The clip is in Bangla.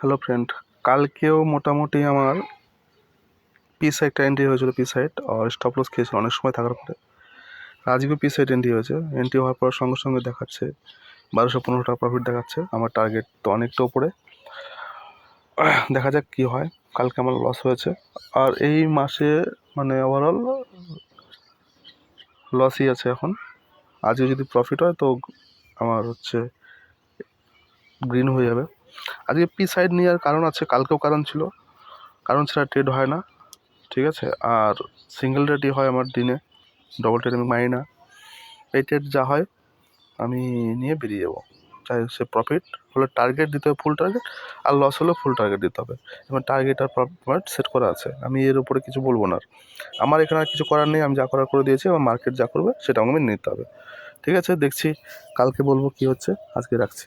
হ্যালো ফ্রেন্ড, কালকেও মোটামুটি আমার পি সাইডটা এন্ট্রি হয়েছিল, পি সাইড আর স্টপ লস খেয়েছিল অনেক সময় থাকার পরে। আজকেও পি সাইড এন্ট্রি হয়েছে, এন্ট্রি হওয়ার পর সঙ্গে সঙ্গে দেখাচ্ছে 1215 টাকা প্রফিট দেখাচ্ছে। আমার টার্গেট তো অনেকটা উপরে, দেখা যাক কি হয়। কালকে আমার লস হয়েছে, আর এই মাসে মানে ওভারঅল লসই আছে এখন। আজকে যদি প্রফিট হয় তো আমার গ্রিন হয়ে যাবে। আজকে পি সাইড নেওয়ার কারণ আছে, কালকেও কারণ ছিল, কারণ ছাড়া ট্রেড হয় না, ঠিক আছে। আর সিঙ্গেল রেটই হয় আমার দিনে, ডবল ট্রেড আমি মারি না। এই ট্রেড যা হয় আমি নিয়ে বেরিয়ে যাবো, চাই সে প্রফিট হলে টার্গেট দিতে হবে ফুল টার্গেট, আর লস হলেও ফুল টার্গেট দিতে হবে। এবার টার্গেট আর প্রফিট সেট করা আছে, আমি এর উপরে কিছু বলবো না। আমার এখানে আর কিছু করার নেই, আমি যা করার করে দিয়েছি, আমার মার্কেট যা করবে সেটা আমাকে নিতে হবে। ঠিক আছে, দেখছি কালকে বলবো কি হচ্ছে। আজকে রাখছি।